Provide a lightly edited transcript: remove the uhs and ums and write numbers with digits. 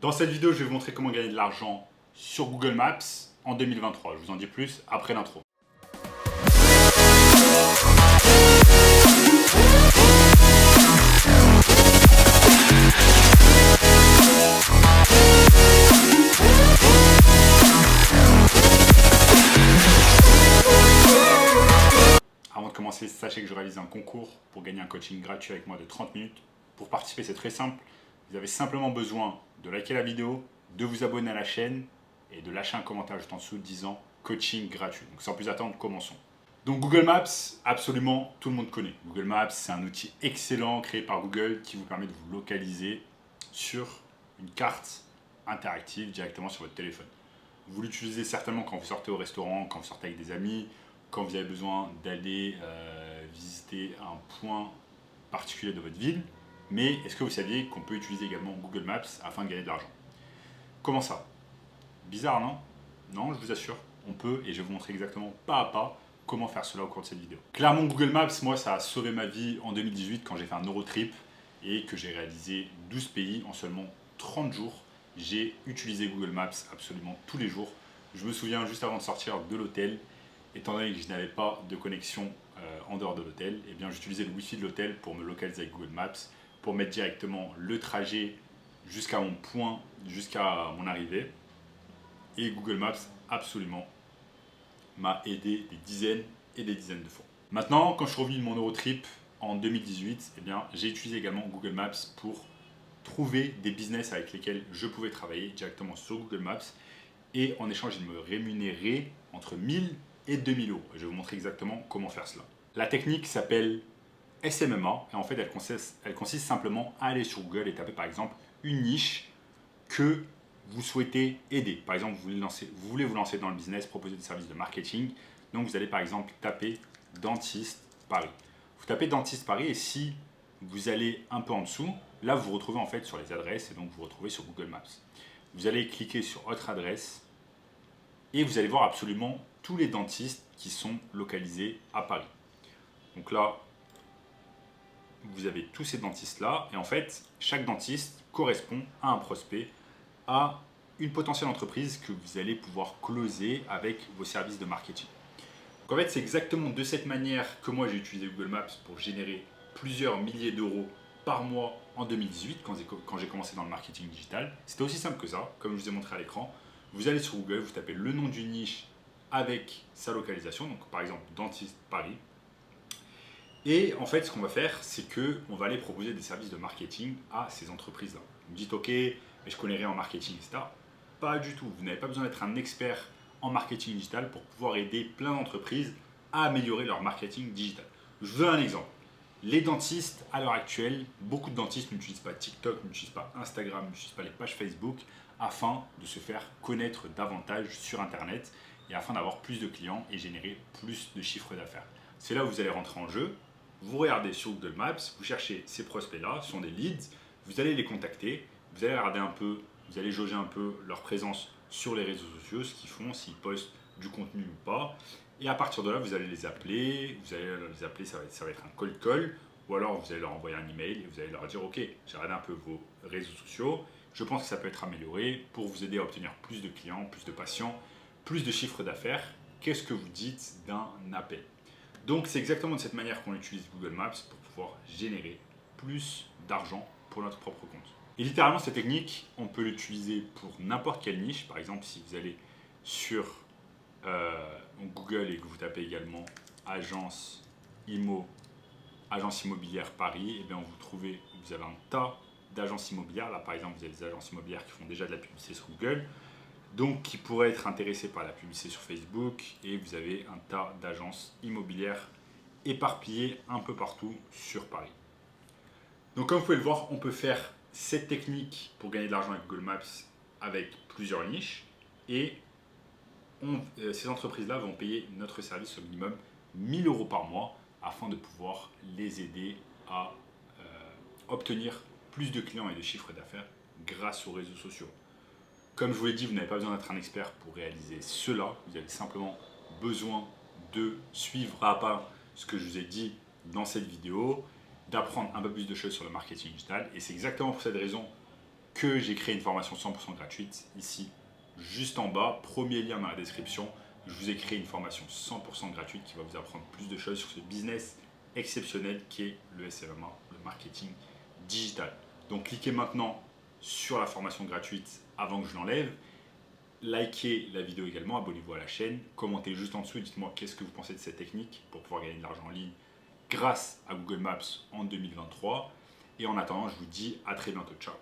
Dans cette vidéo, je vais vous montrer comment gagner de l'argent sur Google Maps en 2023. Je vous en dis plus après l'intro. Avant de commencer, sachez que je réalise un concours pour gagner un coaching gratuit avec moi de 30 minutes. Pour participer, c'est très simple. Vous avez simplement besoin de liker la vidéo, de vous abonner à la chaîne et de lâcher un commentaire juste en dessous disant coaching gratuit. Donc sans plus attendre, commençons. Donc Google Maps, absolument tout le monde connaît. Google Maps, c'est un outil excellent créé par Google qui vous permet de vous localiser sur une carte interactive directement sur votre téléphone. Vous l'utilisez certainement quand vous sortez au restaurant, quand vous sortez avec des amis, quand vous avez besoin d'aller visiter un point particulier de votre ville. Mais est-ce que vous saviez qu'on peut utiliser également Google Maps afin de gagner de l'argent? Comment ça? Bizarre, non? Non, je vous assure, on peut, et je vais vous montrer exactement pas à pas comment faire cela au cours de cette vidéo. Clairement, Google Maps, moi, ça a sauvé ma vie en 2018 quand j'ai fait un Eurotrip et que j'ai réalisé 12 pays en seulement 30 jours. J'ai utilisé Google Maps absolument tous les jours. Je me souviens juste avant de sortir de l'hôtel, étant donné que je n'avais pas de connexion en dehors de l'hôtel, eh bien j'utilisais le Wi-Fi de l'hôtel pour me localiser avec Google Maps, pour mettre directement le trajet jusqu'à mon point, jusqu'à mon arrivée. Et Google Maps, absolument, m'a aidé des dizaines et des dizaines de fois. Maintenant, quand je suis revenu de mon Eurotrip en 2018, eh bien, j'ai utilisé également Google Maps pour trouver des business avec lesquels je pouvais travailler directement sur Google Maps. Et en échange, ils me rémunéraient entre 1000 et 2000 euros. Je vais vous montrer exactement comment faire cela. La technique s'appelle SMMA et en fait, elle consiste simplement à aller sur Google et taper par exemple une niche que vous souhaitez aider. Par exemple, vous voulez vous lancer dans le business, proposer des services de marketing. Donc, vous allez par exemple taper dentiste Paris. Vous tapez dentiste Paris et si vous allez un peu en dessous, là, vous vous retrouvez en fait sur les adresses et donc vous vous retrouvez sur Google Maps. Vous allez cliquer sur autre adresse et vous allez voir absolument tous les dentistes qui sont localisés à Paris. Donc là, vous avez tous ces dentistes-là et en fait, chaque dentiste correspond à un prospect, à une potentielle entreprise que vous allez pouvoir closer avec vos services de marketing. Donc en fait, c'est exactement de cette manière que moi j'ai utilisé Google Maps pour générer plusieurs milliers d'euros par mois en 2018 quand j'ai commencé dans le marketing digital. C'était aussi simple que ça, comme je vous ai montré à l'écran. Vous allez sur Google, vous tapez le nom d'une niche avec sa localisation, donc par exemple dentiste Paris. Et en fait, ce qu'on va faire, c'est qu'on va aller proposer des services de marketing à ces entreprises-là. Vous me dites, ok, mais je connais rien en marketing, etc. Pas du tout. Vous n'avez pas besoin d'être un expert en marketing digital pour pouvoir aider plein d'entreprises à améliorer leur marketing digital. Je vous donne un exemple. Les dentistes, à l'heure actuelle, beaucoup de dentistes n'utilisent pas TikTok, n'utilisent pas Instagram, n'utilisent pas les pages Facebook afin de se faire connaître davantage sur Internet et afin d'avoir plus de clients et générer plus de chiffre d'affaires. C'est là où vous allez rentrer en jeu. Vous regardez sur Google Maps, vous cherchez ces prospects-là, ce sont des leads, vous allez les contacter, vous allez regarder un peu, vous allez jauger un peu leur présence sur les réseaux sociaux, ce qu'ils font, s'ils postent du contenu ou pas. Et à partir de là, vous allez les appeler, ça va être un cold call, ou alors vous allez leur envoyer un email et vous allez leur dire, ok, j'ai regardé un peu vos réseaux sociaux, je pense que ça peut être amélioré pour vous aider à obtenir plus de clients, plus de patients, plus de chiffre d'affaires. Qu'est-ce que vous dites d'un appel? Donc c'est exactement de cette manière qu'on utilise Google Maps pour pouvoir générer plus d'argent pour notre propre compte. Et littéralement cette technique, on peut l'utiliser pour n'importe quelle niche. Par exemple, si vous allez sur Google et que vous tapez également agence immobilière Paris, et bien vous avez un tas d'agences immobilières. Là par exemple, vous avez des agences immobilières qui font déjà de la publicité sur Google, donc qui pourraient être intéressés par la publicité sur Facebook, et vous avez un tas d'agences immobilières éparpillées un peu partout sur Paris. Donc comme vous pouvez le voir, on peut faire cette technique pour gagner de l'argent avec Google Maps avec plusieurs niches, et ces entreprises-là vont payer notre service au minimum 1000 euros par mois afin de pouvoir les aider à obtenir plus de clients et de chiffre d'affaires grâce aux réseaux sociaux. Comme je vous l'ai dit, vous n'avez pas besoin d'être un expert pour réaliser cela. Vous avez simplement besoin de suivre pas à pas ce que je vous ai dit dans cette vidéo, d'apprendre un peu plus de choses sur le marketing digital. Et c'est exactement pour cette raison que j'ai créé une formation 100% gratuite ici, juste en bas, premier lien dans la description. Je vous ai créé une formation 100% gratuite qui va vous apprendre plus de choses sur ce business exceptionnel qui est le SMMA, le marketing digital. Donc cliquez maintenant sur la formation gratuite avant que je l'enlève. Likez la vidéo également, abonnez-vous à la chaîne, commentez juste en dessous et dites-moi qu'est-ce que vous pensez de cette technique pour pouvoir gagner de l'argent en ligne grâce à Google Maps en 2023. Et en attendant, je vous dis à très bientôt. Ciao.